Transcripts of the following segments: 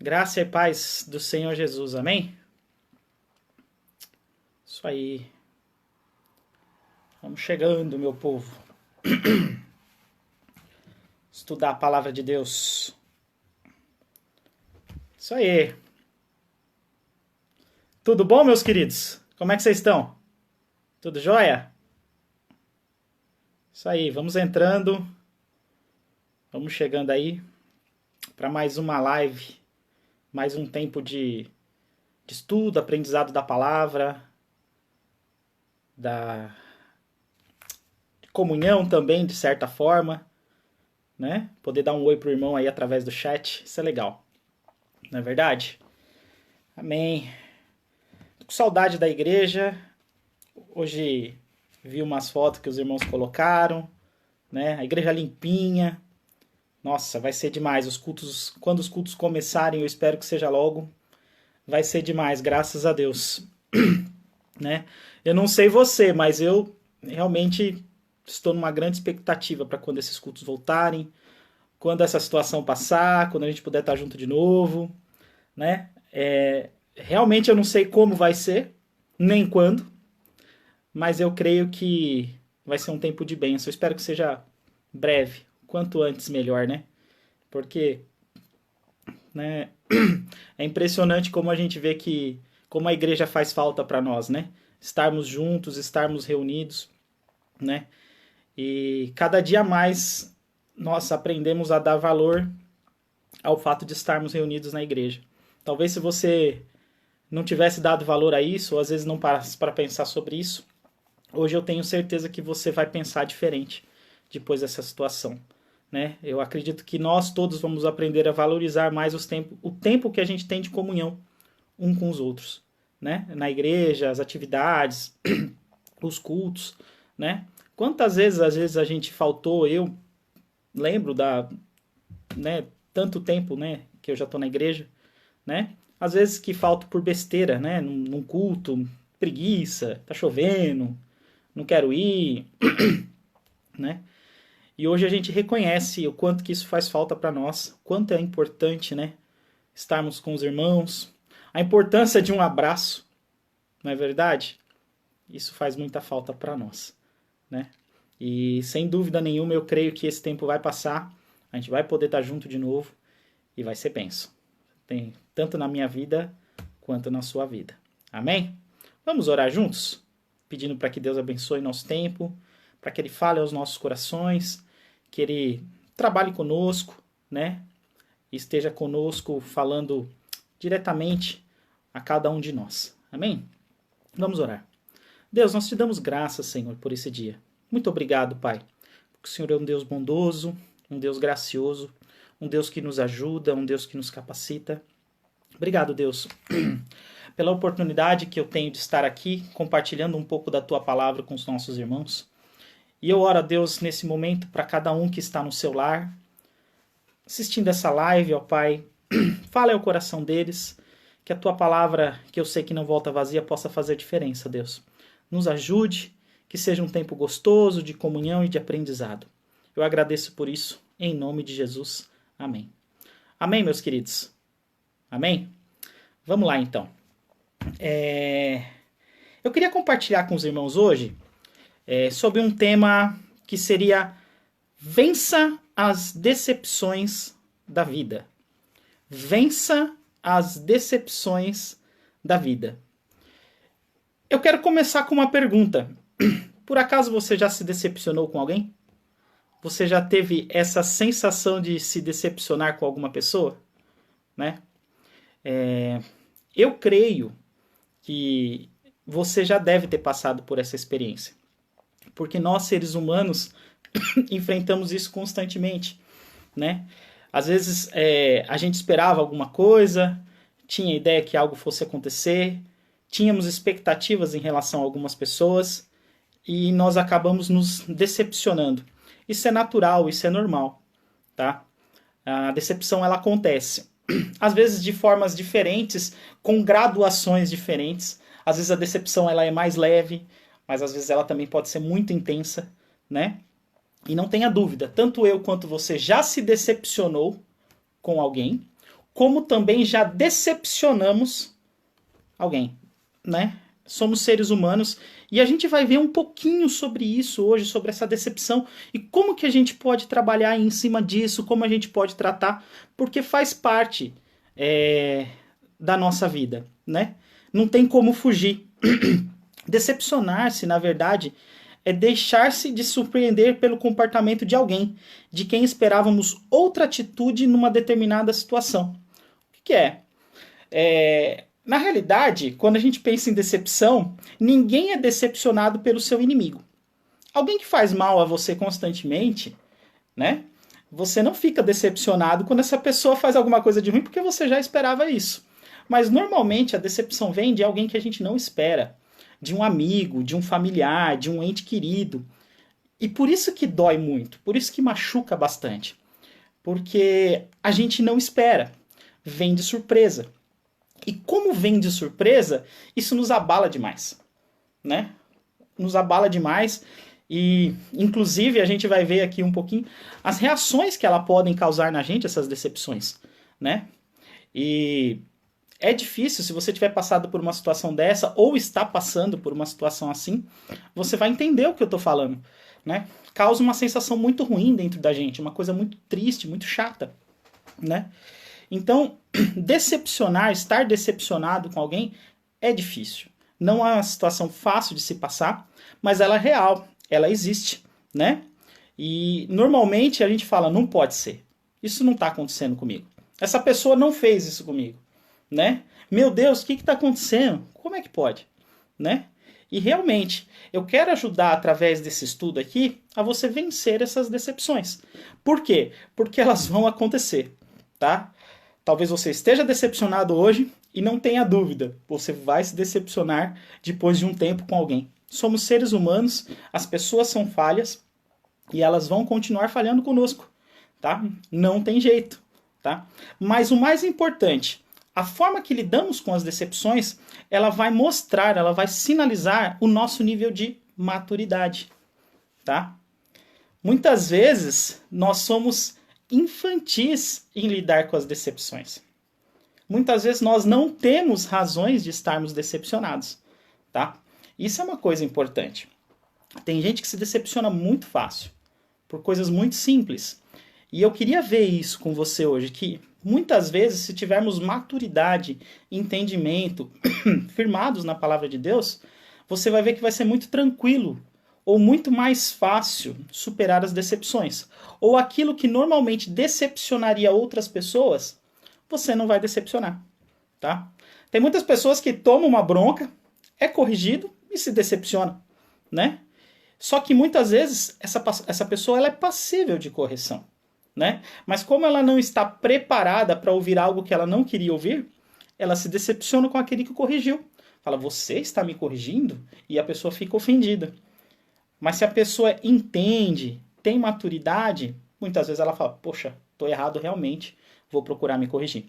Graça e paz do Senhor Jesus, amém? Isso aí. Vamos chegando, meu povo. Estudar a palavra de Deus. Isso aí. Tudo bom, meus queridos? Como é que vocês estão? Tudo jóia? Isso aí, vamos entrando. Vamos chegando aí para mais uma live, mais um tempo de estudo, aprendizado da palavra, de comunhão também, de certa forma, né? Poder dar um oi pro irmão aí através do chat, isso é legal. Não é verdade? Amém. Tô com saudade da igreja. Hoje vi umas fotos que os irmãos colocaram, né? A igreja limpinha. Nossa, vai ser demais. Os cultos, quando os cultos começarem, eu espero que seja logo. Vai ser demais, graças a Deus. Né? Eu não sei você, mas eu realmente estou numa grande expectativa para quando esses cultos voltarem, quando essa situação passar, quando a gente puder estar junto de novo, né? Realmente eu não sei como vai ser, nem quando, mas eu creio que vai ser um tempo de bênção. Eu espero que seja breve, quanto antes melhor, né? Porque, né, é impressionante como a gente vê que como a igreja faz falta para nós, né? Estarmos juntos, estarmos reunidos, né? E cada dia mais nós aprendemos a dar valor ao fato de estarmos reunidos na igreja. Talvez se você não tivesse dado valor a isso, ou às vezes não parasse para pensar sobre isso, hoje eu tenho certeza que você vai pensar diferente depois dessa situação, né? Eu acredito que nós todos vamos aprender a valorizar mais o tempo que a gente tem de comunhão um com os outros, né? Na igreja, as atividades, os cultos, né? Quantas vezes, às vezes, a gente faltou, eu lembro né, tanto tempo, né, que eu já tô na igreja, né? Às vezes que falto por besteira, né, num culto, preguiça, tá chovendo, não quero ir, né? E hoje a gente reconhece o quanto que isso faz falta para nós, quanto é importante, né, estarmos com os irmãos, a importância de um abraço, não é verdade? Isso faz muita falta para nós, né? E sem dúvida nenhuma eu creio que esse tempo vai passar, a gente vai poder estar junto de novo e vai ser bênção. Tem tanto na minha vida quanto na sua vida. Amém? Vamos orar juntos? Pedindo para que Deus abençoe nosso tempo, para que Ele fale aos nossos corações, que Ele trabalhe conosco, né? E esteja conosco falando diretamente a cada um de nós. Amém? Vamos orar. Deus, nós te damos graças, Senhor, por esse dia. Muito obrigado, Pai, porque o Senhor é um Deus bondoso, um Deus gracioso, um Deus que nos ajuda, um Deus que nos capacita. Obrigado, Deus, pela oportunidade que eu tenho de estar aqui compartilhando um pouco da Tua palavra com os nossos irmãos. E eu oro a Deus nesse momento para cada um que está no seu lar, assistindo essa live, ó Pai, fala ao coração deles, que a Tua palavra, que eu sei que não volta vazia, possa fazer diferença, Deus. Nos ajude, que seja um tempo gostoso de comunhão e de aprendizado. Eu agradeço por isso, em nome de Jesus. Amém. Amém, meus queridos? Amém? Vamos lá, então. Eu queria compartilhar com os irmãos hoje sobre um tema que seria vença as decepções da vida. Vença as decepções da vida. Eu quero começar com uma pergunta. Por acaso você já se decepcionou com alguém? Você já teve essa sensação de se decepcionar com alguma pessoa? Né? Eu creio que você já deve ter passado por essa experiência. Porque nós, seres humanos, enfrentamos isso constantemente. Né? Às vezes a gente esperava alguma coisa, tinha ideia que algo fosse acontecer, tínhamos expectativas em relação a algumas pessoas e nós acabamos nos decepcionando. Isso é natural, isso é normal, tá? A decepção ela acontece, às vezes de formas diferentes, com graduações diferentes. Às vezes a decepção ela é mais leve, mas às vezes ela também pode ser muito intensa, né? E não tenha dúvida, tanto eu quanto você já se decepcionou com alguém, como também já decepcionamos alguém, né? Somos seres humanos e a gente vai ver um pouquinho sobre isso hoje, sobre essa decepção e como que a gente pode trabalhar em cima disso, como a gente pode tratar, porque faz parte da nossa vida, né? Não tem como fugir. Decepcionar-se, na verdade, é deixar-se de surpreender pelo comportamento de alguém, de quem esperávamos outra atitude numa determinada situação. O que é? Na realidade, quando a gente pensa em decepção, ninguém é decepcionado pelo seu inimigo. Alguém que faz mal a você constantemente, né? Você não fica decepcionado quando essa pessoa faz alguma coisa de ruim porque você já esperava isso. Mas normalmente a decepção vem de alguém que a gente não espera, de um amigo, de um familiar, de um ente querido. E por isso que dói muito, por isso que machuca bastante. Porque a gente não espera, vem de surpresa. E como vem de surpresa, isso nos abala demais, né? Nos abala demais e, inclusive, a gente vai ver aqui um pouquinho as reações que ela podem causar na gente, essas decepções, né? E é difícil, se você tiver passado por uma situação dessa ou está passando por uma situação assim, você vai entender o que eu tô falando, né? Causa uma sensação muito ruim dentro da gente, uma coisa muito triste, muito chata, né? Então, decepcionar, estar decepcionado com alguém é difícil. Não é uma situação fácil de se passar, mas ela é real, ela existe, né? E normalmente a gente fala, não pode ser. Isso não está acontecendo comigo. Essa pessoa não fez isso comigo, né? Meu Deus, o que está acontecendo? Como é que pode, né? E realmente, eu quero ajudar através desse estudo aqui a você vencer essas decepções. Por quê? Porque elas vão acontecer, tá? Talvez você esteja decepcionado hoje e não tenha dúvida, você vai se decepcionar depois de um tempo com alguém. Somos seres humanos, as pessoas são falhas e elas vão continuar falhando conosco, tá? Não tem jeito, tá? Mas o mais importante, a forma que lidamos com as decepções, ela vai mostrar, ela vai sinalizar o nosso nível de maturidade, tá? Muitas vezes nós somos infantis em lidar com as decepções. Muitas vezes nós não temos razões de estarmos decepcionados, tá? Isso é uma coisa importante. Tem gente que se decepciona muito fácil, por coisas muito simples. E eu queria ver isso com você hoje, que muitas vezes, se tivermos maturidade, entendimento, firmados na palavra de Deus, você vai ver que vai ser muito tranquilo ou muito mais fácil superar as decepções. Ou aquilo que normalmente decepcionaria outras pessoas, você não vai decepcionar, tá? Tem muitas pessoas que tomam uma bronca, é corrigido e se decepciona, né? Só que muitas vezes essa pessoa ela é passível de correção, né? Mas como ela não está preparada para ouvir algo que ela não queria ouvir, ela se decepciona com aquele que o corrigiu. Fala, você está me corrigindo? E a pessoa fica ofendida. Mas se a pessoa entende, tem maturidade, muitas vezes ela fala, poxa, estou errado realmente, vou procurar me corrigir.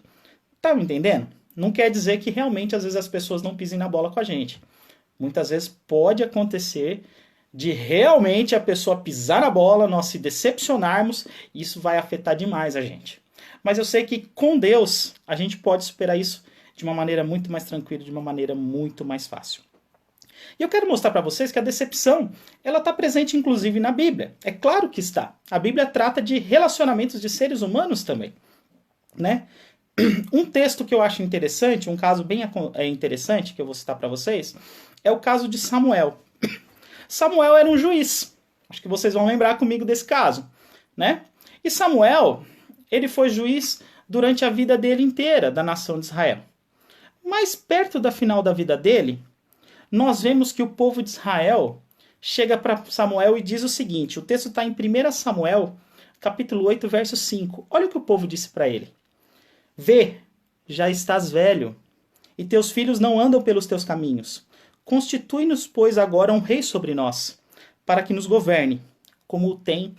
Tá me entendendo? Não quer dizer que realmente às vezes as pessoas não pisem na bola com a gente. Muitas vezes pode acontecer de realmente a pessoa pisar na bola, nós se decepcionarmos, e isso vai afetar demais a gente. Mas eu sei que com Deus a gente pode superar isso de uma maneira muito mais tranquila, de uma maneira muito mais fácil. E eu quero mostrar para vocês que a decepção, ela está presente inclusive na Bíblia. É claro que está. A Bíblia trata de relacionamentos de seres humanos também, né? Um texto que eu acho interessante, um caso bem interessante que eu vou citar para vocês, é o caso de Samuel. Samuel era um juiz. Acho que vocês vão lembrar comigo desse caso, né? E Samuel, ele foi juiz durante a vida dele inteira, da nação de Israel. Mas perto da final da vida dele, nós vemos que o povo de Israel chega para Samuel e diz o seguinte, o texto está em 1 Samuel, capítulo 8, verso 5. Olha o que o povo disse para ele. Vê, já estás velho, e teus filhos não andam pelos teus caminhos. Constitui-nos, pois, agora um rei sobre nós, para que nos governe, como o tem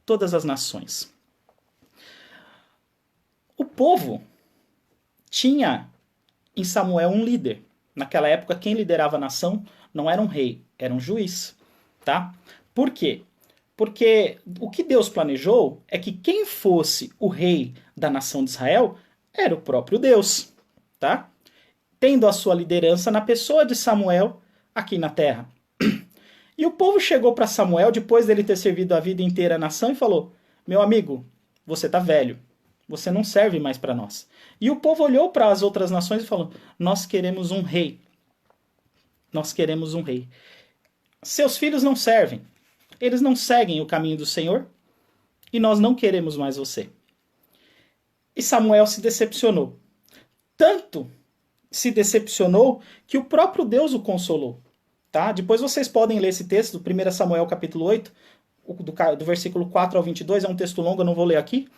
todas as nações. O povo tinha em Samuel um líder. Naquela época, quem liderava a nação não era um rei, era um juiz, tá? Por quê? Porque o que Deus planejou é que quem fosse o rei da nação de Israel Era o próprio Deus, tá? Tendo a sua liderança na pessoa de Samuel aqui na terra. E o povo chegou para Samuel, depois dele ter servido a vida inteira a nação, e falou: meu amigo, você tá velho, você não serve mais para nós. E o povo olhou para as outras nações e falou: nós queremos um rei. Nós queremos um rei. Seus filhos não servem, eles não seguem o caminho do Senhor, e nós não queremos mais você. E Samuel se decepcionou. Tanto se decepcionou que o próprio Deus o consolou. Tá? Depois vocês podem ler esse texto, do 1 Samuel capítulo 8, do versículo 4 ao 22, é um texto longo, eu não vou ler aqui.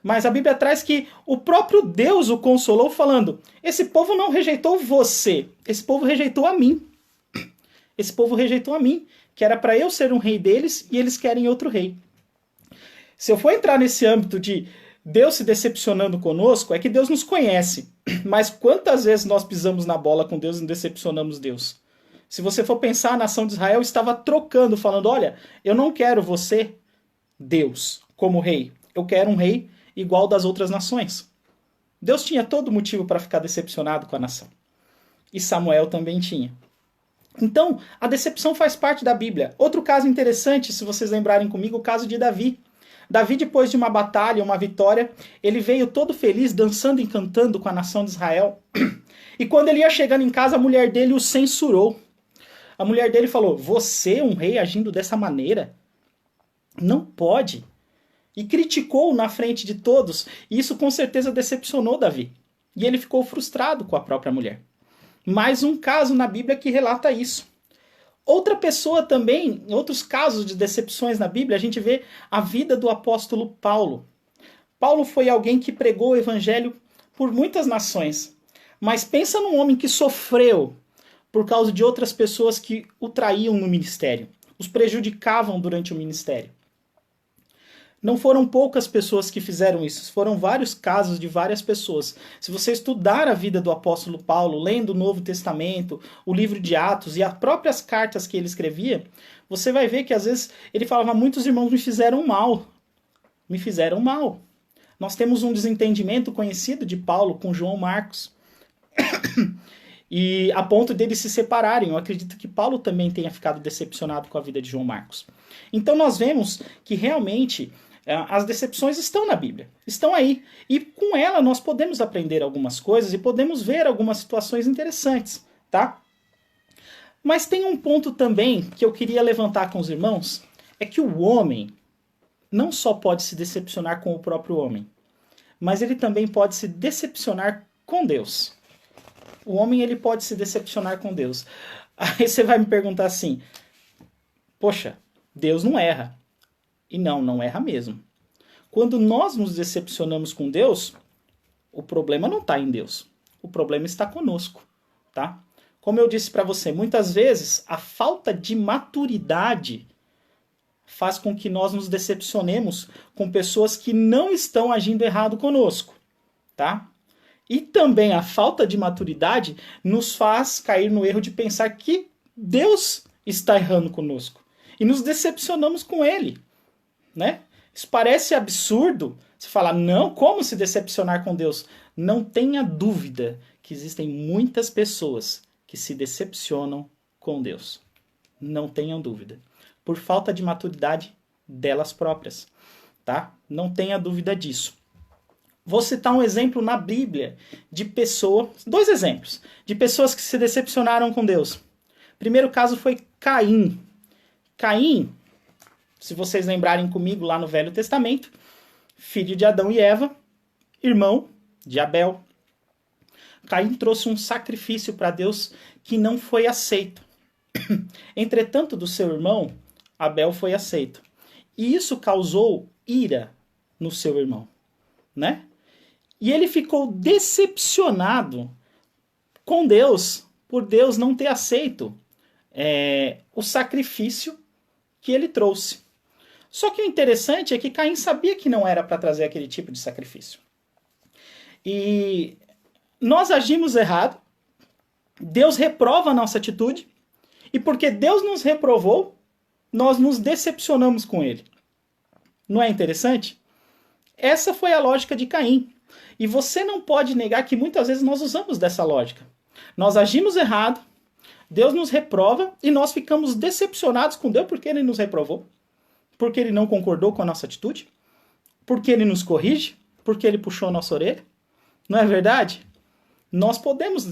Mas a Bíblia traz que o próprio Deus o consolou falando: esse povo não rejeitou você, esse povo rejeitou a mim. Esse povo rejeitou a mim, que era para eu ser um rei deles, e eles querem outro rei. Se eu for entrar nesse âmbito de Deus se decepcionando conosco, é que Deus nos conhece. Mas quantas vezes nós pisamos na bola com Deus e decepcionamos Deus? Se você for pensar, a nação de Israel estava trocando, falando: olha, eu não quero você, Deus, como rei. Eu quero um rei igual das outras nações. Deus tinha todo motivo para ficar decepcionado com a nação. E Samuel também tinha. Então, a decepção faz parte da Bíblia. Outro caso interessante, se vocês lembrarem comigo, o caso de Davi. Davi, depois de uma batalha, uma vitória, ele veio todo feliz, dançando e cantando com a nação de Israel. E quando ele ia chegando em casa, a mulher dele o censurou. A mulher dele falou: você, um rei, agindo dessa maneira? Não pode. E criticou na frente de todos. E isso com certeza decepcionou Davi. E ele ficou frustrado com a própria mulher. Mais um caso na Bíblia que relata isso. Outra pessoa também, em outros casos de decepções na Bíblia, a gente vê a vida do apóstolo Paulo. Paulo foi alguém que pregou o evangelho por muitas nações. Mas pensa num homem que sofreu por causa de outras pessoas que o traíam no ministério, os prejudicavam durante o ministério. Não foram poucas pessoas que fizeram isso, foram vários casos de várias pessoas. Se você estudar a vida do apóstolo Paulo, lendo o Novo Testamento, o livro de Atos e as próprias cartas que ele escrevia, você vai ver que às vezes ele falava: muitos irmãos me fizeram mal. Me fizeram mal. Nós temos um desentendimento conhecido de Paulo com João Marcos. E a ponto deles se separarem. Eu acredito que Paulo também tenha ficado decepcionado com a vida de João Marcos. Então nós vemos que realmente as decepções estão na Bíblia, estão aí. E com ela nós podemos aprender algumas coisas e podemos ver algumas situações interessantes, tá? Mas tem um ponto também que eu queria levantar com os irmãos, é que o homem não só pode se decepcionar com o próprio homem, mas ele também pode se decepcionar com Deus. O homem ele pode se decepcionar com Deus. Aí você vai me perguntar assim: poxa, Deus não erra. E não erra mesmo. Quando nós nos decepcionamos com Deus, o problema não está em Deus. O problema está conosco, tá? Como eu disse para você, muitas vezes a falta de maturidade faz com que nós nos decepcionemos com pessoas que não estão agindo errado conosco, tá? E também a falta de maturidade nos faz cair no erro de pensar que Deus está errando conosco. E nos decepcionamos com Ele, né? Isso parece absurdo. Você fala: não, como se decepcionar com Deus? Não tenha dúvida que existem muitas pessoas que se decepcionam com Deus. Não tenham dúvida. Por falta de maturidade delas próprias, tá? Não tenha dúvida disso. Vou citar um exemplo na Bíblia de dois exemplos, de pessoas que se decepcionaram com Deus. O primeiro caso foi Caim. Caim, se vocês lembrarem comigo lá no Velho Testamento, filho de Adão e Eva, irmão de Abel. Caim trouxe um sacrifício para Deus que não foi aceito. Entretanto, do seu irmão, Abel foi aceito. E isso causou ira no seu irmão, né? E ele ficou decepcionado com Deus, por Deus não ter aceito o sacrifício que ele trouxe. Só que o interessante é que Caim sabia que não era para trazer aquele tipo de sacrifício. E nós agimos errado, Deus reprova a nossa atitude, e porque Deus nos reprovou, nós nos decepcionamos com Ele. Não é interessante? essa foi a lógica de Caim. E você não pode negar que muitas vezes nós usamos dessa lógica. Nós agimos errado, Deus nos reprova e nós ficamos decepcionados com Deus porque Ele nos reprovou, porque Ele não concordou com a nossa atitude, porque Ele nos corrige, porque Ele puxou a nossa orelha. Não é verdade? Nós podemos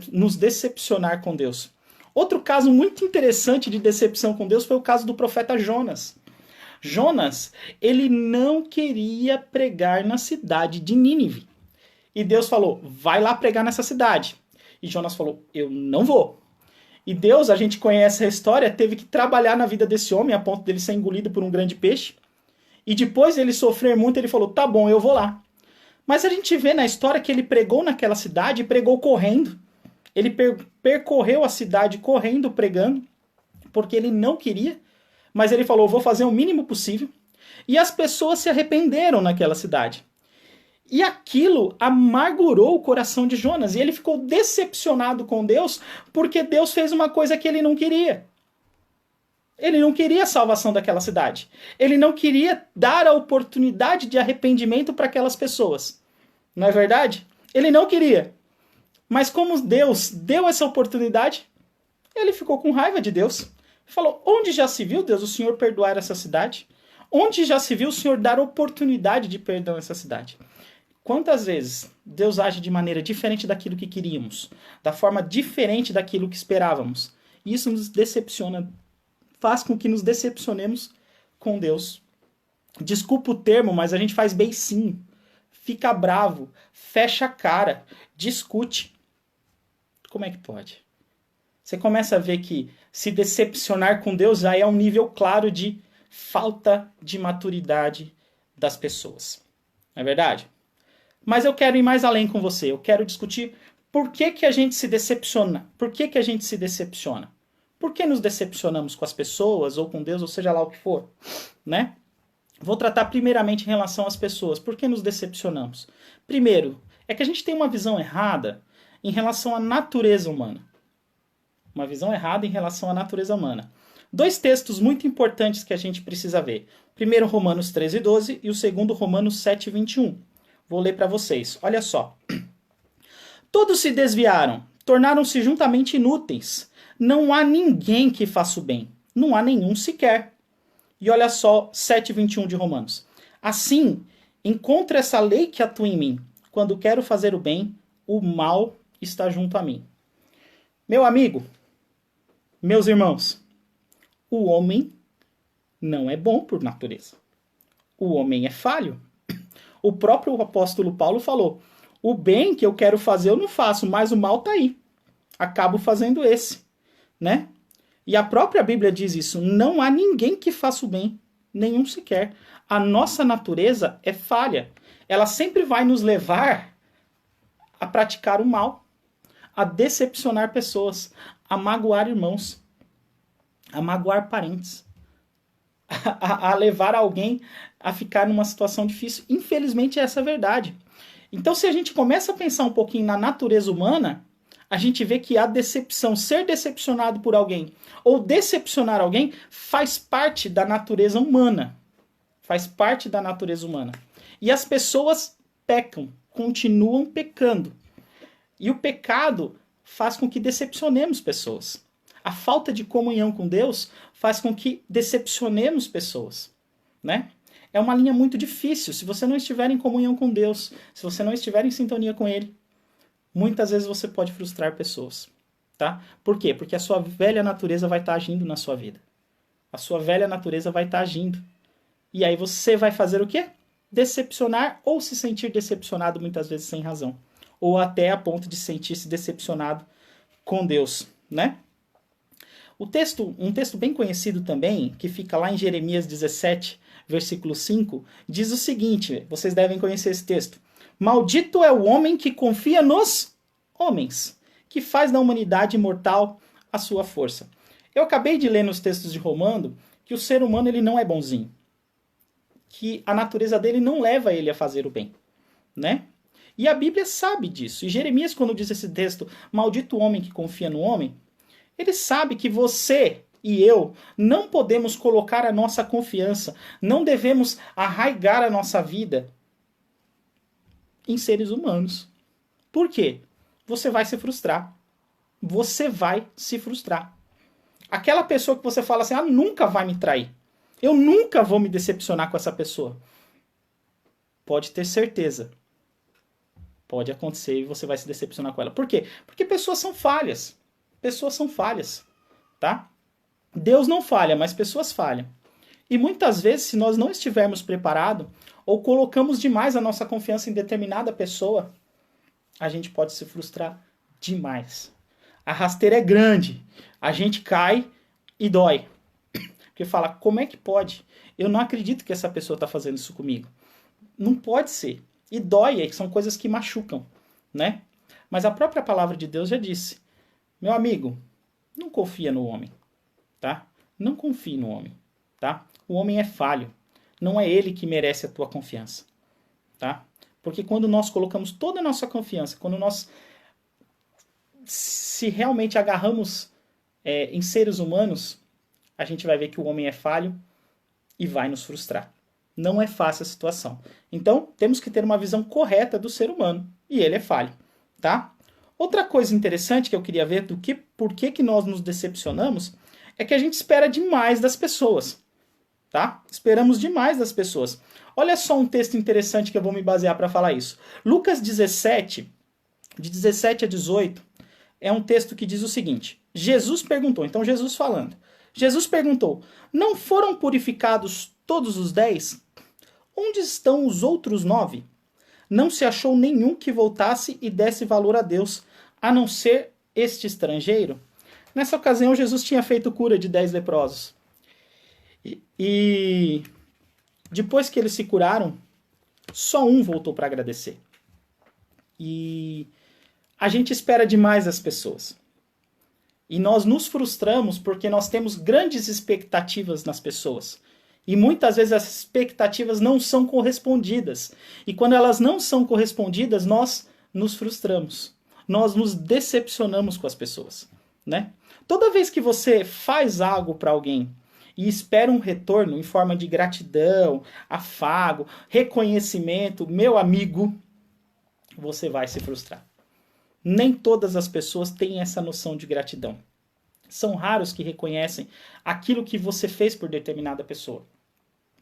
nos decepcionar com Deus. Outro caso muito interessante de decepção com Deus foi o caso do profeta Jonas. Jonas, ele não queria pregar na cidade de Nínive. E Deus falou, vai lá pregar nessa cidade. E Jonas falou, eu não vou. E Deus, a gente conhece a história, teve que trabalhar na vida desse homem a ponto dele ser engolido por um grande peixe. E depois ele sofrer muito, ele falou, tá bom, eu vou lá. Mas a gente vê na história que ele pregou naquela cidade e pregou correndo. Ele percorreu a cidade correndo, pregando, porque ele não queria, mas ele falou, vou fazer o mínimo possível. E as pessoas se arrependeram naquela cidade. E aquilo amargurou o coração de Jonas. E ele ficou decepcionado com Deus, porque Deus fez uma coisa que ele não queria. Ele não queria a salvação daquela cidade. Ele não queria dar a oportunidade de arrependimento para aquelas pessoas. Não é verdade? Ele não queria. Mas como Deus deu essa oportunidade, ele ficou com raiva de Deus. Falou, onde já se viu, Deus, o Senhor perdoar essa cidade? Onde já se viu o Senhor dar oportunidade de perdão a essa cidade? Quantas vezes Deus age de maneira diferente daquilo que queríamos, da forma diferente daquilo que esperávamos? E isso nos decepciona, faz com que nos decepcionemos com Deus. Desculpa o termo, mas a gente faz beicinho, fica bravo, fecha a cara, discute. Como é que pode? Você começa a ver que se decepcionar com Deus já é um nível claro de falta de maturidade das pessoas. Não é verdade? Mas eu quero ir mais além com você. Eu quero discutir por que a gente se decepciona. Por que a gente se decepciona? Por que nos decepcionamos com as pessoas ou com Deus, ou seja lá o que for? Né? Vou tratar primeiramente em relação às pessoas. Por que nos decepcionamos? Primeiro, é que a gente tem uma visão errada em relação à natureza humana. Uma visão errada em relação à natureza humana. Dois textos muito importantes que a gente precisa ver. O primeiro, Romanos 13:12 e o segundo, Romanos 7:21. Vou ler para vocês. Olha só. Todos se desviaram, tornaram-se juntamente inúteis. Não há ninguém que faça o bem. Não há nenhum sequer. E olha só 7:21 de Romanos. Assim, encontro essa lei que atua em mim. Quando quero fazer o bem, o mal está junto a mim. Meu amigo, meus irmãos, o homem não é bom por natureza. O homem é falho. O próprio apóstolo Paulo falou, o bem que eu quero fazer eu não faço, mas o mal está aí. Acabo fazendo esse, né? E a própria Bíblia diz isso, não há ninguém que faça o bem, nenhum sequer. A nossa natureza é falha. Ela sempre vai nos levar a praticar o mal, a decepcionar pessoas, a magoar irmãos, a magoar parentes, a levar alguém a ficar numa situação difícil. Infelizmente, essa é a verdade. Então, se a gente começa a pensar um pouquinho na natureza humana, a gente vê que a decepção, ser decepcionado por alguém ou decepcionar alguém, faz parte da natureza humana. Faz parte da natureza humana. E as pessoas pecam, continuam pecando. E o pecado faz com que decepcionemos pessoas. A falta de comunhão com Deus faz com que decepcionemos pessoas, né? É uma linha muito difícil. Se você não estiver em comunhão com Deus, se você não estiver em sintonia com Ele, muitas vezes você pode frustrar pessoas, tá? Por quê? Porque a sua velha natureza vai estar agindo na sua vida. A sua velha natureza vai estar agindo. E aí você vai fazer o quê? Decepcionar ou se sentir decepcionado muitas vezes sem razão. Ou até a ponto de sentir-se decepcionado com Deus, né? Um texto bem conhecido também, que fica lá em Jeremias 17, versículo 5, diz o seguinte, vocês devem conhecer esse texto. Maldito é o homem que confia nos homens, que faz da humanidade mortal a sua força. Eu acabei de ler nos textos de Romano que o ser humano ele não é bonzinho, que a natureza dele não leva ele a fazer o bem, né? E a Bíblia sabe disso. E Jeremias, quando diz esse texto, maldito o homem que confia no homem, ele sabe que você e eu não podemos colocar a nossa confiança, não devemos arraigar a nossa vida em seres humanos. Por quê? Você vai se frustrar. Você vai se frustrar. Aquela pessoa que você fala assim, nunca vai me trair. Eu nunca vou me decepcionar com essa pessoa. Pode ter certeza. Pode acontecer e você vai se decepcionar com ela. Por quê? Porque pessoas são falhas. Pessoas são falhas, tá? Deus não falha, mas pessoas falham. E muitas vezes, se nós não estivermos preparados, ou colocamos demais a nossa confiança em determinada pessoa, a gente pode se frustrar demais. A rasteira é grande. A gente cai e dói. Porque fala, como é que pode? Eu não acredito que essa pessoa está fazendo isso comigo. Não pode ser. E dói, são coisas que machucam, né? Mas a própria palavra de Deus já disse, meu amigo, não confia no homem, tá? Não confie no homem, tá? O homem é falho. Não é ele que merece a tua confiança, tá? Porque quando nós colocamos toda a nossa confiança, quando nós se realmente agarramos em seres humanos, a gente vai ver que o homem é falho e vai nos frustrar. Não é fácil a situação. Então, temos que ter uma visão correta do ser humano. E ele é falho, tá? Outra coisa interessante que eu queria ver do que por que nós nos decepcionamos é que a gente espera demais das pessoas, tá? Esperamos demais das pessoas. Olha só um texto interessante que eu vou me basear para falar isso. Lucas 17, de 17 a 18, é um texto que diz o seguinte. Jesus perguntou, então Jesus falando. Jesus perguntou, não foram purificados todos os 10? Onde estão os outros 9? Não se achou nenhum que voltasse e desse valor a Deus, a não ser este estrangeiro? Nessa ocasião, Jesus tinha feito cura de 10 leprosos. E depois que eles se curaram, só um voltou para agradecer. E a gente espera demais das pessoas. E nós nos frustramos porque nós temos grandes expectativas nas pessoas. E muitas vezes as expectativas não são correspondidas. E quando elas não são correspondidas, nós nos frustramos. Nós nos decepcionamos com as pessoas, né? Toda vez que você faz algo para alguém e espera um retorno em forma de gratidão, afago, reconhecimento, meu amigo, você vai se frustrar. Nem todas as pessoas têm essa noção de gratidão. São raros que reconhecem aquilo que você fez por determinada pessoa,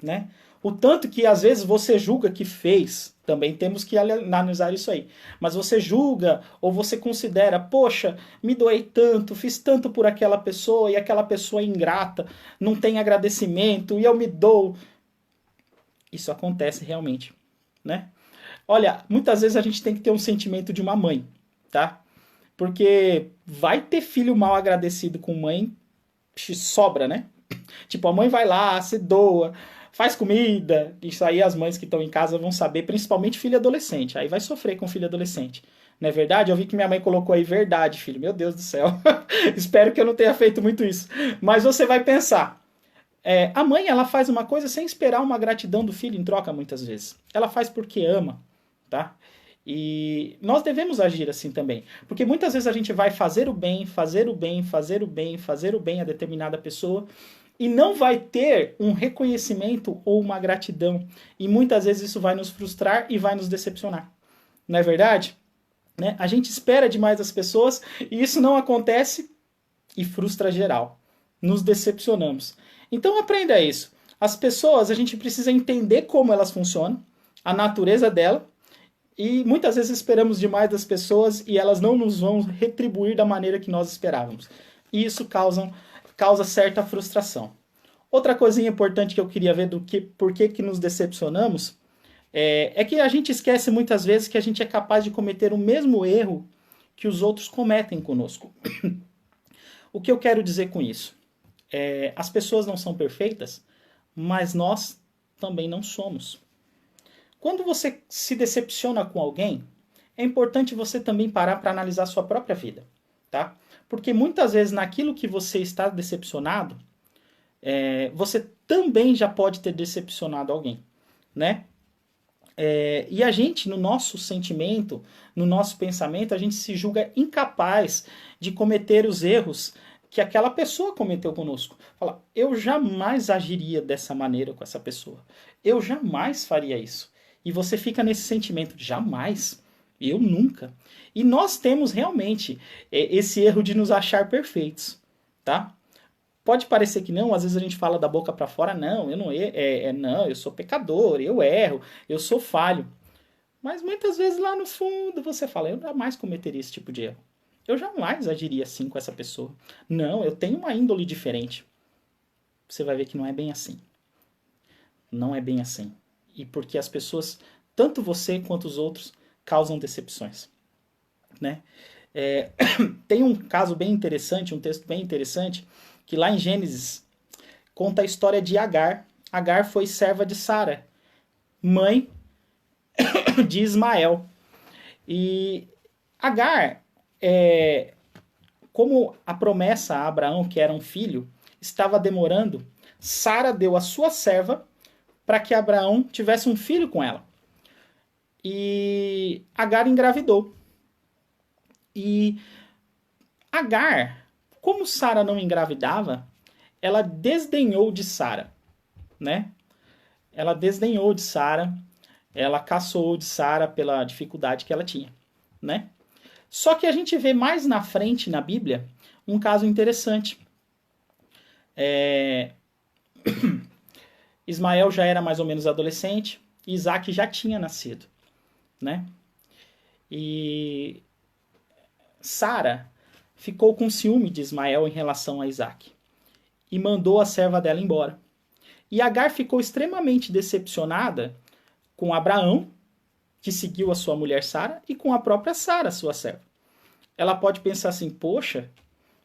né? O tanto que às vezes você julga que fez, também temos que analisar isso aí. Mas você julga ou você considera, poxa, me doei tanto, fiz tanto por aquela pessoa e aquela pessoa é ingrata, não tem agradecimento e eu me dou. Isso acontece realmente, né? Olha, muitas vezes a gente tem que ter um sentimento de uma mãe, tá? Porque vai ter filho mal agradecido com mãe, sobra, né? Tipo, a mãe vai lá, se doa, faz comida. Isso aí as mães que estão em casa vão saber, principalmente filho adolescente. Aí vai sofrer com filho adolescente. Não é verdade? Eu vi que minha mãe colocou aí verdade, filho. Meu Deus do céu. Espero que eu não tenha feito muito isso. Mas você vai pensar. A mãe, ela faz uma coisa sem esperar uma gratidão do filho em troca, muitas vezes. Ela faz porque ama, tá? E nós devemos agir assim também. Porque muitas vezes a gente vai fazer o bem, fazer o bem, fazer o bem, fazer o bem a determinada pessoa e não vai ter um reconhecimento ou uma gratidão. E muitas vezes isso vai nos frustrar e vai nos decepcionar. Não é verdade? Né? A gente espera demais das pessoas e isso não acontece e frustra geral. Nos decepcionamos. Então aprenda isso. As pessoas, a gente precisa entender como elas funcionam, a natureza dela, e muitas vezes esperamos demais das pessoas e elas não nos vão retribuir da maneira que nós esperávamos. E isso causa certa frustração. Outra coisinha importante que eu queria ver do que por que nos decepcionamos é que a gente esquece muitas vezes que a gente é capaz de cometer o mesmo erro que os outros cometem conosco. O que eu quero dizer com isso? As pessoas não são perfeitas, mas nós também não somos. Quando você se decepciona com alguém, é importante você também parar para analisar a sua própria vida, tá? Porque muitas vezes naquilo que você está decepcionado, você também já pode ter decepcionado alguém, né? E a gente, no nosso sentimento, no nosso pensamento, a gente se julga incapaz de cometer os erros que aquela pessoa cometeu conosco. Fala, eu jamais agiria dessa maneira com essa pessoa. Eu jamais faria isso. e você fica nesse sentimento, jamais, eu nunca. E nós temos realmente esse erro de nos achar perfeitos, tá? Pode parecer que não, às vezes a gente fala da boca para fora, não, eu não não, eu sou pecador, eu erro, eu sou falho. Mas muitas vezes lá no fundo você fala, eu jamais cometeria esse tipo de erro. Eu jamais agiria assim com essa pessoa. Não, eu tenho uma índole diferente. Você vai ver que não é bem assim. Não é bem assim. E porque as pessoas, tanto você quanto os outros, causam decepções. Né? Tem um caso bem interessante, um texto bem interessante, que lá em Gênesis conta a história de Agar. Agar foi serva de Sara, mãe de Ismael. E Agar, como a promessa a Abraão, que era um filho, estava demorando, Sara deu a sua serva para que Abraão tivesse um filho com ela. E Agar engravidou. E Agar, como Sara não engravidava, ela desdenhou de Sara, né? Ela desdenhou de Sara, ela caçoou de Sara pela dificuldade que ela tinha, né? Só que a gente vê mais na frente na Bíblia um caso interessante. Ismael já era mais ou menos adolescente, e Isaac já tinha nascido, né? E Sara ficou com ciúme de Ismael em relação a Isaac e mandou a serva dela embora. E Agar ficou extremamente decepcionada com Abraão, que seguiu a sua mulher Sara, e com a própria Sara, sua serva. Ela pode pensar assim, poxa,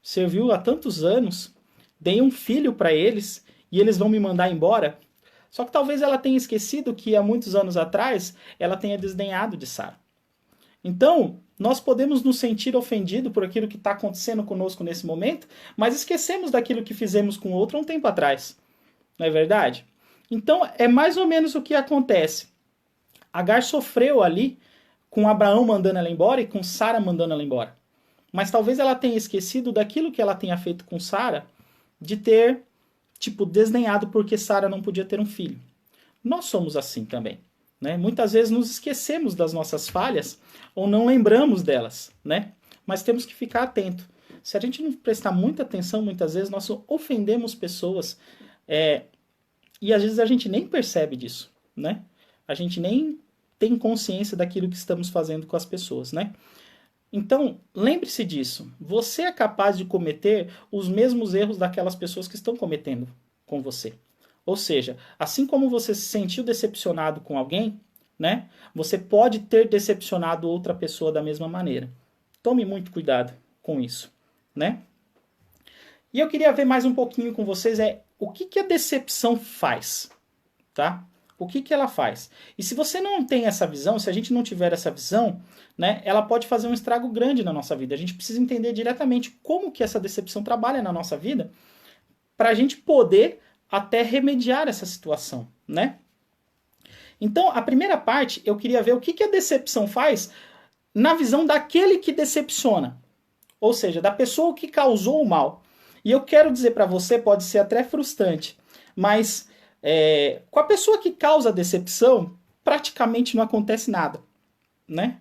serviu há tantos anos, dei um filho para eles e eles vão me mandar embora? Só que talvez ela tenha esquecido que há muitos anos atrás ela tenha desdenhado de Sara. Então, nós podemos nos sentir ofendidos por aquilo que está acontecendo conosco nesse momento, mas esquecemos daquilo que fizemos com outro há um tempo atrás. Não é verdade? Então, é mais ou menos o que acontece. Agar sofreu ali com Abraão mandando ela embora e com Sara mandando ela embora. Mas talvez ela tenha esquecido daquilo que ela tenha feito com Sara, de ter, desdenhado porque Sara não podia ter um filho. Nós somos assim também. Né? Muitas vezes nos esquecemos das nossas falhas ou não lembramos delas, né? Mas temos que ficar atento. Se a gente não prestar muita atenção, muitas vezes nós ofendemos pessoas e às vezes a gente nem percebe disso, né? A gente nem tem consciência daquilo que estamos fazendo com as pessoas, né? Então, lembre-se disso. Você é capaz de cometer os mesmos erros daquelas pessoas que estão cometendo com você. Ou seja, assim como você se sentiu decepcionado com alguém, né? Você pode ter decepcionado outra pessoa da mesma maneira. Tome muito cuidado com isso, né? E eu queria ver mais um pouquinho com vocês o que a decepção faz, tá? O que ela faz? E se você não tem essa visão, se a gente não tiver essa visão, né, ela pode fazer um estrago grande na nossa vida. A gente precisa entender diretamente como que essa decepção trabalha na nossa vida para a gente poder até remediar essa situação, né? Então, a primeira parte, eu queria ver o que a decepção faz na visão daquele que decepciona. Ou seja, da pessoa que causou o mal. E eu quero dizer para você, pode ser até frustrante, mas com a pessoa que causa a decepção, praticamente não acontece nada, né?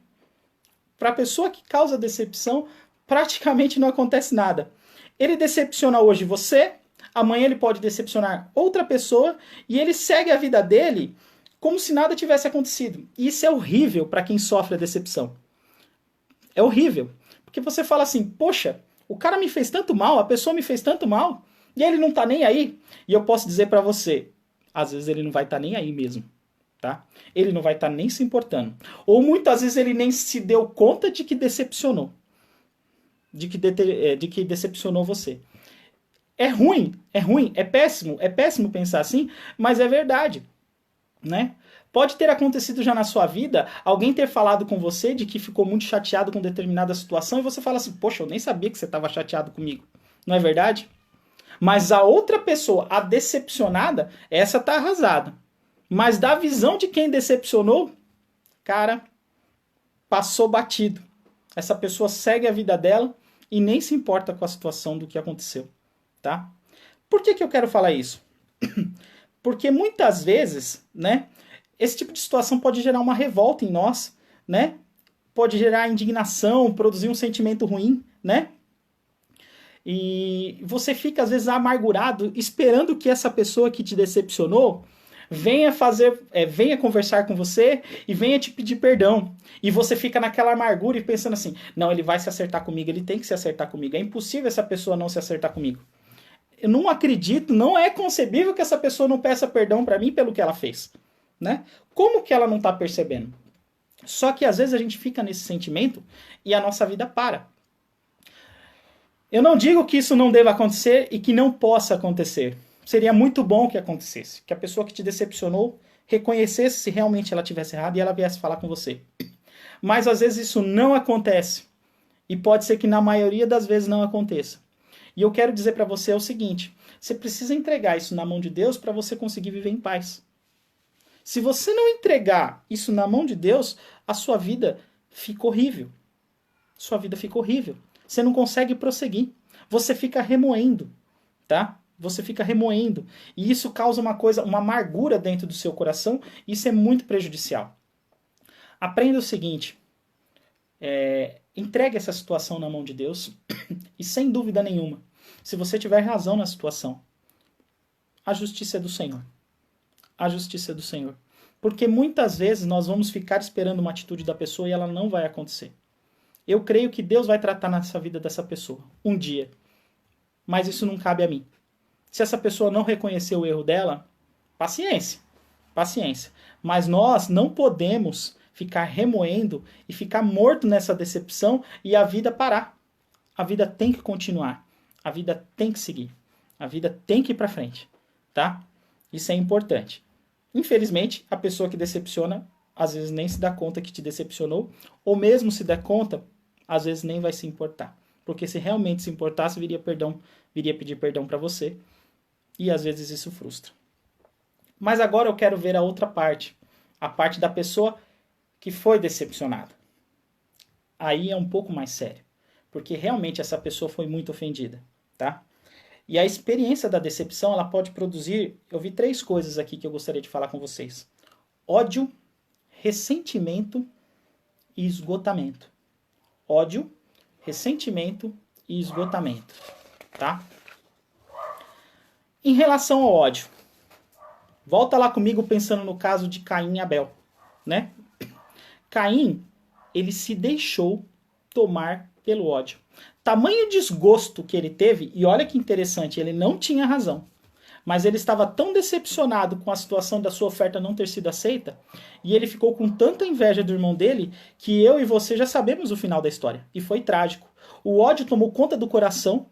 Para a pessoa que causa a decepção, praticamente não acontece nada. Ele decepciona hoje você, amanhã ele pode decepcionar outra pessoa e ele segue a vida dele como se nada tivesse acontecido. E isso é horrível para quem sofre a decepção. É horrível. Porque você fala assim, poxa, o cara me fez tanto mal, a pessoa me fez tanto mal, e ele não tá nem aí. E eu posso dizer para você, às vezes ele não vai estar nem aí mesmo. Tá? Ele não vai estar nem se importando. Ou muitas vezes ele nem se deu conta de que decepcionou. De que decepcionou você. É ruim, é péssimo pensar assim, mas é verdade, né? Pode ter acontecido já na sua vida, alguém ter falado com você de que ficou muito chateado com determinada situação e você fala assim, poxa, eu nem sabia que você estava chateado comigo. Não é verdade? Mas a outra pessoa, a decepcionada, essa tá arrasada. Mas da visão de quem decepcionou, cara, passou batido. Essa pessoa segue a vida dela e nem se importa com a situação do que aconteceu, tá? Por que eu quero falar isso? Porque muitas vezes, né, Esse tipo de situação pode gerar uma revolta em nós, né? Pode gerar indignação, produzir um sentimento ruim, né? E você fica, às vezes, amargurado, esperando que essa pessoa que te decepcionou venha conversar com você e venha te pedir perdão. E você fica naquela amargura e pensando assim, não, ele vai se acertar comigo, ele tem que se acertar comigo. É impossível essa pessoa não se acertar comigo. Eu não acredito, não é concebível que essa pessoa não peça perdão para mim pelo que ela fez, né? Como que ela não tá percebendo? Só que às vezes a gente fica nesse sentimento e a nossa vida para. Eu não digo que isso não deva acontecer e que não possa acontecer. Seria muito bom que acontecesse. Que a pessoa que te decepcionou reconhecesse se realmente ela tivesse errado e ela viesse falar com você. Mas às vezes isso não acontece. E pode ser que na maioria das vezes não aconteça. E eu quero dizer para você o seguinte: você precisa entregar isso na mão de Deus para você conseguir viver em paz. Se você não entregar isso na mão de Deus, a sua vida fica horrível. Sua vida fica horrível. Você não consegue prosseguir. Você fica remoendo, tá? Você fica remoendo. E isso causa uma amargura dentro do seu coração. E isso é muito prejudicial. Aprenda o seguinte. Entregue essa situação na mão de Deus. E sem dúvida nenhuma, se você tiver razão na situação, a justiça é do Senhor. A justiça é do Senhor. Porque muitas vezes nós vamos ficar esperando uma atitude da pessoa e ela não vai acontecer. Eu creio que Deus vai tratar nessa vida dessa pessoa, um dia. Mas isso não cabe a mim. Se essa pessoa não reconhecer o erro dela, paciência. Paciência. Mas nós não podemos ficar remoendo e ficar morto nessa decepção e a vida parar. A vida tem que continuar. A vida tem que seguir. A vida tem que ir para frente. Tá? Isso é importante. Infelizmente, a pessoa que decepciona, às vezes nem se dá conta que te decepcionou, ou mesmo se dá conta, às vezes nem vai se importar. Porque se realmente se importasse, viria pedir perdão para você. E às vezes isso frustra. Mas agora eu quero ver a outra parte. A parte da pessoa que foi decepcionada. Aí é um pouco mais sério. Porque realmente essa pessoa foi muito ofendida. Tá? E a experiência da decepção, ela pode produzir... Eu vi 3 coisas aqui que eu gostaria de falar com vocês. Ódio, ressentimento e esgotamento. Ódio, ressentimento e esgotamento. Tá? Em relação ao ódio, volta lá comigo pensando no caso de Caim e Abel, né? Caim, ele se deixou tomar pelo ódio. Tamanho desgosto que ele teve, e olha que interessante, ele não tinha razão, mas ele estava tão decepcionado com a situação da sua oferta não ter sido aceita, e ele ficou com tanta inveja do irmão dele, que eu e você já sabemos o final da história, e foi trágico. O ódio tomou conta do coração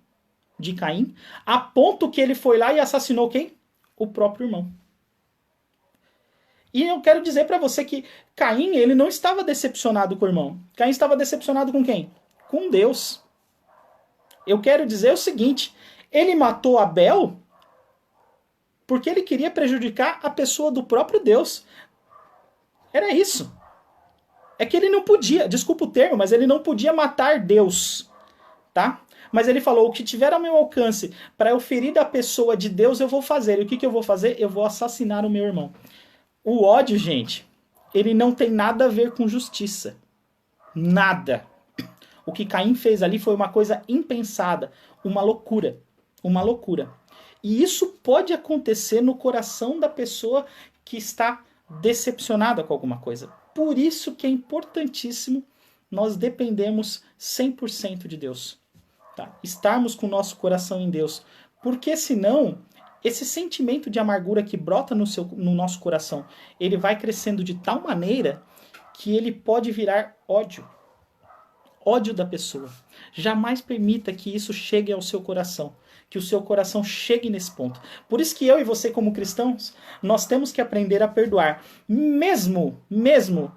de Caim, a ponto que ele foi lá e assassinou quem? O próprio irmão. E eu quero dizer para você que Caim, ele não estava decepcionado com o irmão. Caim estava decepcionado com quem? Com Deus. Eu quero dizer o seguinte, ele matou Abel porque ele queria prejudicar a pessoa do próprio Deus. Era isso. É que ele não podia, desculpa o termo, mas ele não podia matar Deus, tá? Mas ele falou, o que tiver ao meu alcance para eu ferir a pessoa de Deus, eu vou fazer. E o que eu vou fazer? Eu vou assassinar o meu irmão. O ódio, gente, ele não tem nada a ver com justiça. Nada. O que Caim fez ali foi uma coisa impensada. Uma loucura. Uma loucura. E isso pode acontecer no coração da pessoa que está decepcionada com alguma coisa. Por isso que é importantíssimo nós dependemos 100% de Deus. Tá? Estarmos com o nosso coração em Deus. Porque senão, esse sentimento de amargura que brota no nosso coração, ele vai crescendo de tal maneira que ele pode virar ódio. Ódio da pessoa. Jamais permita que isso chegue ao seu coração. Que o seu coração chegue nesse ponto. Por isso que eu e você, como cristãos, nós temos que aprender a perdoar. Mesmo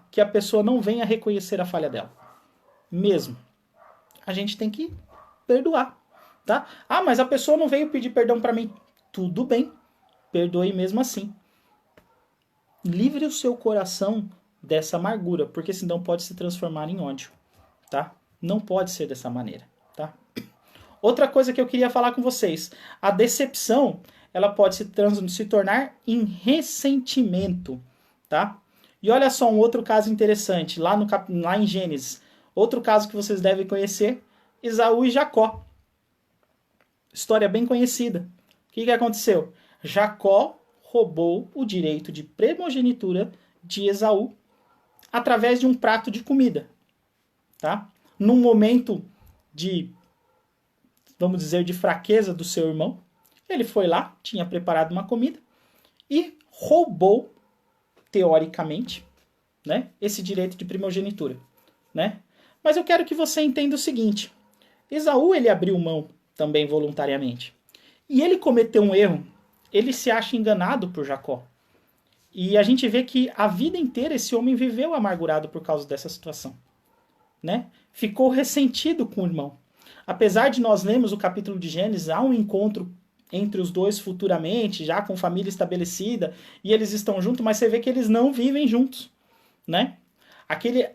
que a pessoa não venha reconhecer a falha dela. Mesmo. A gente tem que perdoar. Tá? Ah, mas a pessoa não veio pedir perdão para mim. Tudo bem. Perdoe mesmo assim. Livre o seu coração dessa amargura, porque senão pode se transformar em ódio. Tá? Não pode ser dessa maneira. Tá? Outra coisa que eu queria falar com vocês. A decepção, ela pode se tornar em ressentimento. tá? E olha só um outro caso interessante, lá em Gênesis. Outro caso que vocês devem conhecer, Esaú e Jacó. História bem conhecida. O que aconteceu? Jacó roubou o direito de primogenitura de Esaú através de um prato de comida, tá? Num momento de, vamos dizer, de fraqueza do seu irmão, ele foi lá, tinha preparado uma comida e roubou, teoricamente, né, esse direito de primogenitura, né? Mas eu quero que você entenda o seguinte: Esaú, ele abriu mão também voluntariamente. E ele cometeu um erro. Ele se acha enganado por Jacó. E a gente vê que a vida inteira esse homem viveu amargurado por causa dessa situação, né? Ficou ressentido com o irmão. Apesar de nós lermos o capítulo de Gênesis, há um encontro entre os dois futuramente, já com família estabelecida, e eles estão juntos, mas você vê que eles não vivem juntos, né? Aquele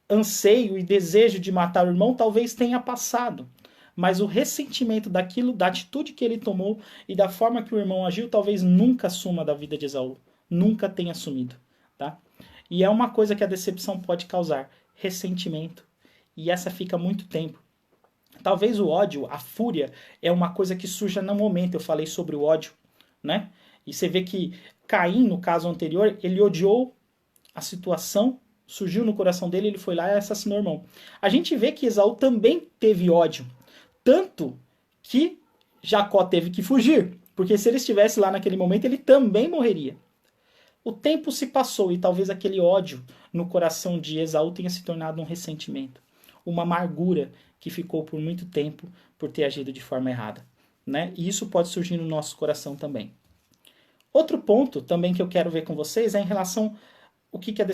anseio e desejo de matar o irmão talvez tenha passado, mas o ressentimento daquilo, da atitude que ele tomou e da forma que o irmão agiu, talvez nunca suma da vida de Esaú, nunca tenha sumido, tá? E é uma coisa que a decepção pode causar, ressentimento, e essa fica muito tempo. Talvez o ódio, a fúria, é uma coisa que surja no momento. Eu falei sobre o ódio, né? E você vê que Caim, no caso anterior, ele odiou a situação, surgiu no coração dele, ele foi lá e assassinou o irmão. A gente vê que Esaú também teve ódio, tanto que Jacó teve que fugir, porque se ele estivesse lá naquele momento, ele também morreria. O tempo se passou e talvez aquele ódio no coração de Esaú tenha se tornado um ressentimento, uma amargura que ficou por muito tempo por ter agido de forma errada, né? E isso pode surgir no nosso coração também. Outro ponto também que eu quero ver com vocês é em relação o que a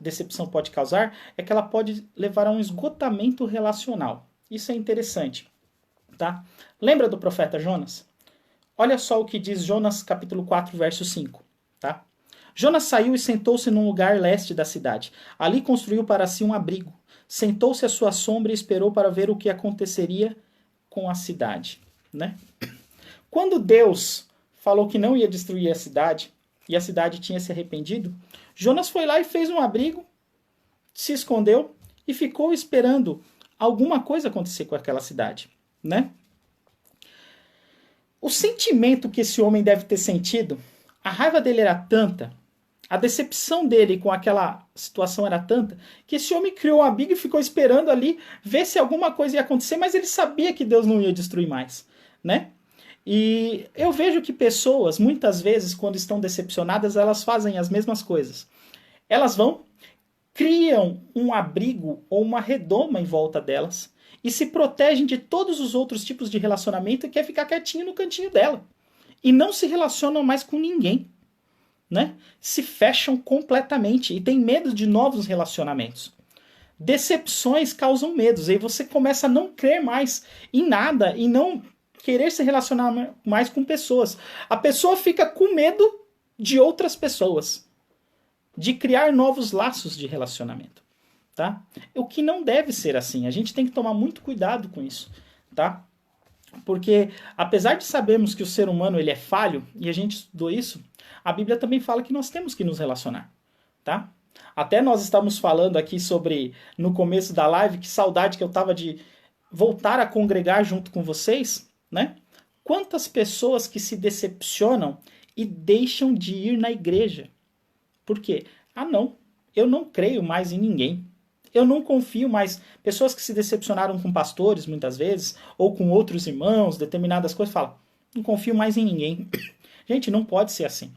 decepção pode causar, é que ela pode levar a um esgotamento relacional. Isso é interessante, tá? Lembra do profeta Jonas? Olha só o que diz Jonas capítulo 4, verso 5, tá? Jonas saiu e sentou-se num lugar leste da cidade. Ali construiu para si um abrigo. Sentou-se à sua sombra e esperou para ver o que aconteceria com a cidade, né? Quando Deus falou que não ia destruir a cidade, e a cidade tinha se arrependido, Jonas foi lá e fez um abrigo, se escondeu e ficou esperando alguma coisa acontecer com aquela cidade, né? O sentimento que esse homem deve ter sentido, a raiva dele era tanta, a decepção dele com aquela situação era tanta, que esse homem criou um abrigo e ficou esperando ali ver se alguma coisa ia acontecer, mas ele sabia que Deus não ia destruir mais, né? E eu vejo que pessoas, muitas vezes, quando estão decepcionadas, elas fazem as mesmas coisas. Elas criam um abrigo ou uma redoma em volta delas e se protegem de todos os outros tipos de relacionamento e quer ficar quietinho no cantinho dela. E não se relacionam mais com ninguém, né? Se fecham completamente e têm medo de novos relacionamentos. Decepções causam medos, e aí você começa a não crer mais em nada e não querer se relacionar mais com pessoas. A pessoa fica com medo de outras pessoas, de criar novos laços de relacionamento, tá? O que não deve ser assim. A gente tem que tomar muito cuidado com isso, tá? Porque apesar de sabermos que o ser humano ele é falho, e a gente estudou isso, a Bíblia também fala que nós temos que nos relacionar, tá? Até nós estávamos falando aqui sobre, no começo da live, que saudade que eu estava de voltar a congregar junto com vocês, né? Quantas pessoas que se decepcionam e deixam de ir na igreja. Por quê? Ah, não, eu não creio mais em ninguém. Eu não confio mais. Pessoas que se decepcionaram com pastores, muitas vezes, ou com outros irmãos, determinadas coisas, falam, não confio mais em ninguém. Gente, não pode ser assim.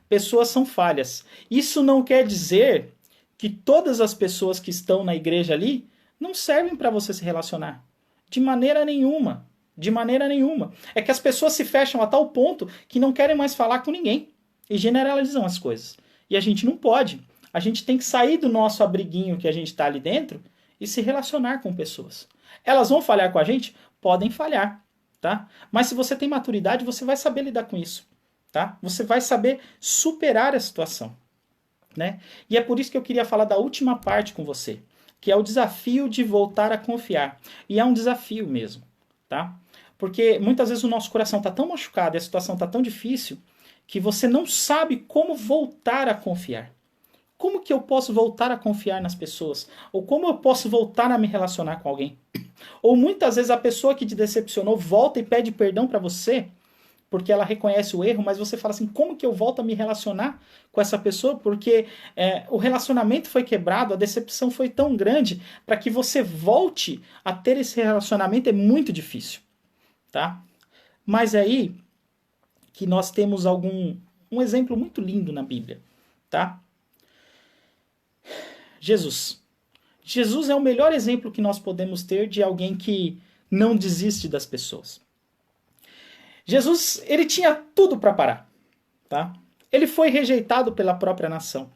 Pessoas são falhas. Isso não quer dizer que todas as pessoas que estão na igreja ali não servem para você se relacionar. De maneira nenhuma. De maneira nenhuma. É que as pessoas se fecham a tal ponto que não querem mais falar com ninguém. E generalizam as coisas. E a gente não pode. A gente tem que sair do nosso abriguinho que a gente está ali dentro e se relacionar com pessoas. Elas vão falhar com a gente? Podem falhar, tá? Mas se você tem maturidade, você vai saber lidar com isso, tá? Você vai saber superar a situação, né? E é por isso que eu queria falar da última parte com você, que é o desafio de voltar a confiar. E é um desafio mesmo, tá? Porque muitas vezes o nosso coração está tão machucado e a situação está tão difícil que você não sabe como voltar a confiar. como que eu posso voltar a confiar nas pessoas? Ou como eu posso voltar a me relacionar com alguém? Ou muitas vezes a pessoa que te decepcionou volta e pede perdão para você, porque ela reconhece o erro, mas você fala assim, como que eu volto a me relacionar com essa pessoa? Porque o relacionamento foi quebrado, a decepção foi tão grande, para que você volte a ter esse relacionamento é muito difícil, tá? Mas é aí que nós temos um exemplo muito lindo na Bíblia, tá? Jesus. Jesus é o melhor exemplo que nós podemos ter de alguém que não desiste das pessoas. Jesus, ele tinha tudo para parar, tá? Ele foi rejeitado pela própria nação.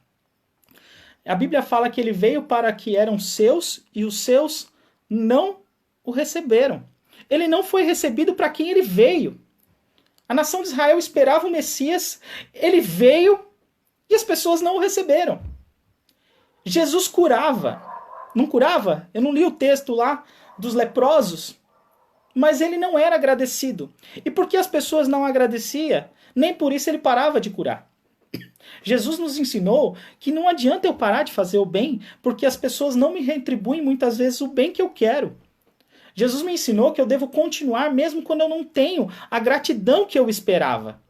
A Bíblia fala que ele veio para que eram seus e os seus não o receberam. Ele não foi recebido para quem ele veio. A nação de Israel esperava o Messias, ele veio e as pessoas não o receberam. Jesus curava. Não curava? Eu não li o texto lá dos leprosos, mas ele não era agradecido. E porque as pessoas não agradeciam, nem por isso ele parava de curar. Jesus nos ensinou que não adianta eu parar de fazer o bem, porque as pessoas não me retribuem muitas vezes o bem que eu quero. Jesus me ensinou que eu devo continuar mesmo quando eu não tenho a gratidão que eu esperava.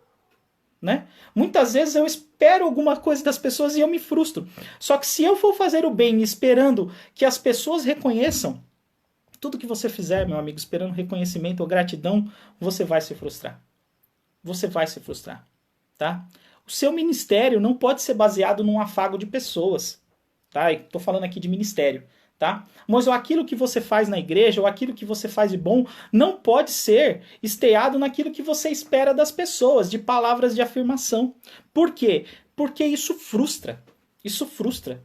Né? Muitas vezes eu espero alguma coisa das pessoas e eu me frustro. Só que se eu for fazer o bem esperando que as pessoas reconheçam, tudo que você fizer, meu amigo, esperando reconhecimento ou gratidão, você vai se frustrar. Você vai se frustrar, tá? O seu ministério não pode ser baseado num afago de pessoas, tá? Estou falando aqui de ministério, tá? Mas aquilo que você faz na igreja ou aquilo que você faz de bom não pode ser esteado naquilo que você espera das pessoas, de palavras de afirmação. Por quê? Porque isso frustra. Isso frustra,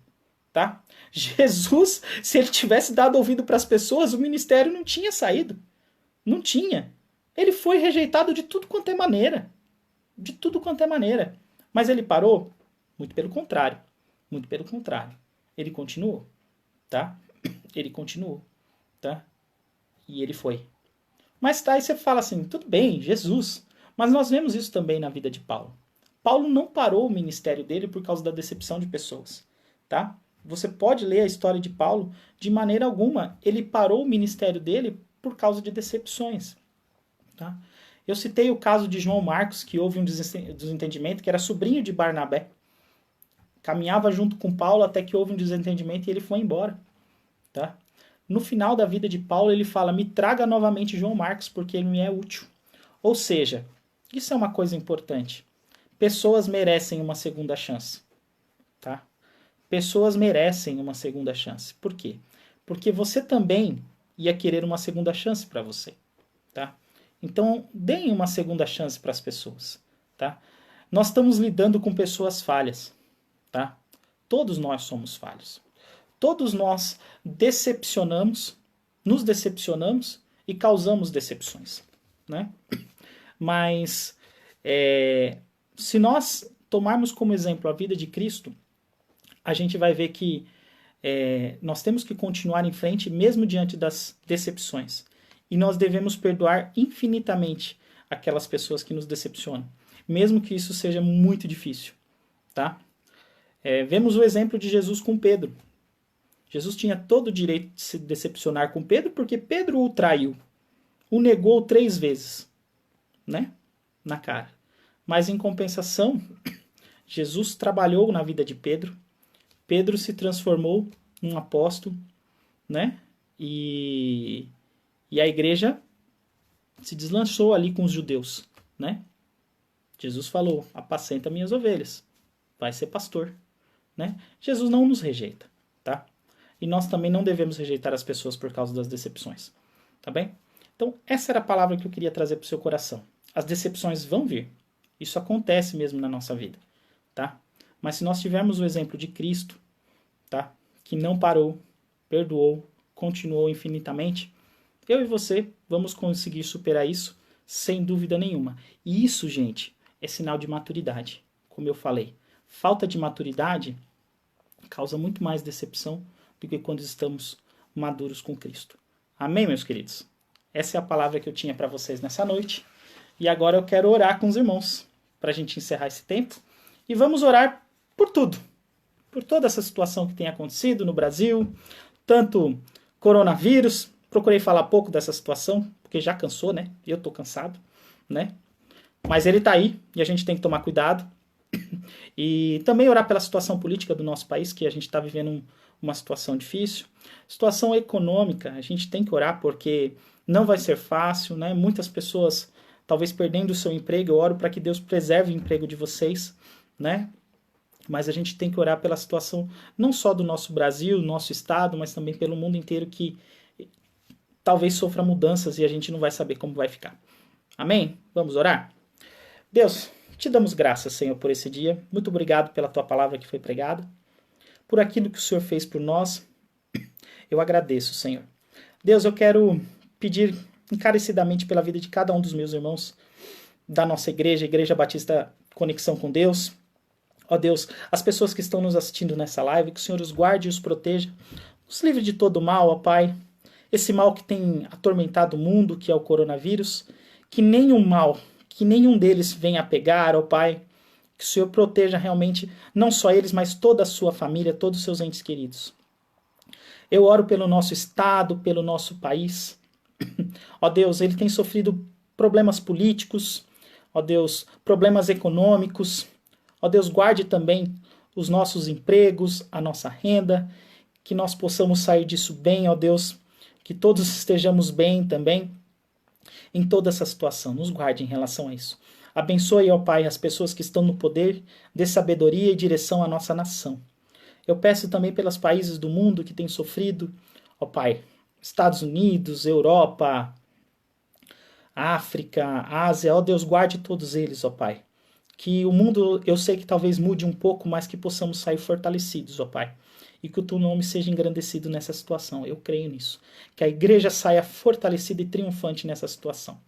tá? Jesus, se ele tivesse dado ouvido para as pessoas, o ministério não tinha saído. Não tinha. Ele foi rejeitado de tudo quanto é maneira. De tudo quanto é maneira. Mas ele parou? Muito pelo contrário. Muito pelo contrário. Ele continuou. Tá? Ele continuou. Tá? E ele foi. Mas tá, aí você fala assim, tudo bem, Jesus. Mas nós vemos isso também na vida de Paulo. Paulo não parou o ministério dele por causa da decepção de pessoas. Tá? Você pode ler a história de Paulo, de maneira alguma, ele parou o ministério dele por causa de decepções. Tá? Eu citei o caso de João Marcos, que houve um desentendimento, que era sobrinho de Barnabé. Caminhava junto com Paulo até que houve um desentendimento e ele foi embora. Tá? No final da vida de Paulo, ele fala, me traga novamente João Marcos, porque ele me é útil. Ou seja, isso é uma coisa importante. Pessoas merecem uma segunda chance. Tá? Pessoas merecem uma segunda chance. Por quê? Porque você também ia querer uma segunda chance para você. Tá? Então, deem uma segunda chance para as pessoas. Tá? Nós estamos lidando com pessoas falhas. Tá? Todos nós somos falhos. Todos nós nos decepcionamos e causamos decepções. Né? Mas, se nós tomarmos como exemplo a vida de Cristo, a gente vai ver que nós temos que continuar em frente mesmo diante das decepções. E nós devemos perdoar infinitamente aquelas pessoas que nos decepcionam, mesmo que isso seja muito difícil. Tá? Vemos o exemplo de Jesus com Pedro. Jesus tinha todo o direito de se decepcionar com Pedro porque Pedro o traiu, o negou 3 vezes, né? Na cara. Mas em compensação, Jesus trabalhou na vida de Pedro. Pedro se transformou num apóstolo, né? E a igreja se deslançou ali com os judeus, né? Jesus falou, apacenta minhas ovelhas, vai ser pastor, né? Jesus não nos rejeita, tá? E nós também não devemos rejeitar as pessoas por causa das decepções, tá bem? Então, essa era a palavra que eu queria trazer para o seu coração. As decepções vão vir. Isso acontece mesmo na nossa vida, tá? Mas se nós tivermos o exemplo de Cristo, tá? Que não parou, perdoou, continuou infinitamente, eu e você vamos conseguir superar isso sem dúvida nenhuma. E isso, gente, é sinal de maturidade. Como eu falei, falta de maturidade causa muito mais decepção do que quando estamos maduros com Cristo. Amém, meus queridos? Essa é a palavra que eu tinha para vocês nessa noite. E agora eu quero orar com os irmãos para a gente encerrar esse tempo. E vamos orar por tudo. por toda essa situação que tem acontecido no Brasil, tanto coronavírus. Procurei falar pouco dessa situação, porque já cansou, né? Eu tô cansado, né? Mas ele tá aí e a gente tem que tomar cuidado. E também orar pela situação política do nosso país, que a gente está vivendo uma situação difícil. Situação econômica, a gente tem que orar porque não vai ser fácil, né? Muitas pessoas talvez perdendo o seu emprego. Eu oro para que Deus preserve o emprego de vocês, né? Mas a gente tem que orar pela situação não só do nosso Brasil, nosso estado, mas também pelo mundo inteiro que talvez sofra mudanças e a gente não vai saber como vai ficar. Amém? Vamos orar? Deus, te damos graças, Senhor, por esse dia. Muito obrigado pela tua palavra que foi pregada. Por aquilo que o Senhor fez por nós. Eu agradeço, Senhor. Deus, eu quero pedir encarecidamente pela vida de cada um dos meus irmãos da nossa igreja, Igreja Batista Conexão com Deus. Ó Deus, as pessoas que estão nos assistindo nessa live, que o Senhor os guarde e os proteja, nos livre de todo mal, ó Pai. Esse mal que tem atormentado o mundo, que é o coronavírus, que nenhum deles venha a pegar, ó Pai. Que o Senhor proteja realmente, não só eles, mas toda a sua família, todos os seus entes queridos. Eu oro pelo nosso estado, pelo nosso país. Ó Deus, ele tem sofrido problemas políticos, ó Deus, problemas econômicos. Ó Deus, guarde também os nossos empregos, a nossa renda, que nós possamos sair disso bem, ó Deus, que todos estejamos bem também em toda essa situação. Nos guarde em relação a isso. Abençoe, ó Pai, as pessoas que estão no poder, dê sabedoria e direção à nossa nação. Eu peço também pelos países do mundo que têm sofrido, ó Pai, Estados Unidos, Europa, África, Ásia, ó Deus, guarde todos eles, ó Pai. Que o mundo, eu sei que talvez mude um pouco, mas que possamos sair fortalecidos, ó Pai. E que o teu nome seja engrandecido nessa situação. Eu creio nisso. Que a igreja saia fortalecida e triunfante nessa situação.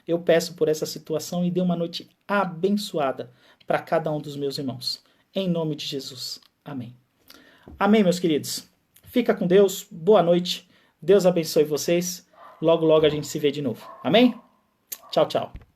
Eu peço por essa situação e dê uma noite abençoada para cada um dos meus irmãos. Em nome de Jesus. Amém. Amém, meus queridos. Fica com Deus. Boa noite. Deus abençoe vocês. Logo, logo a gente se vê de novo. Amém? Tchau, tchau.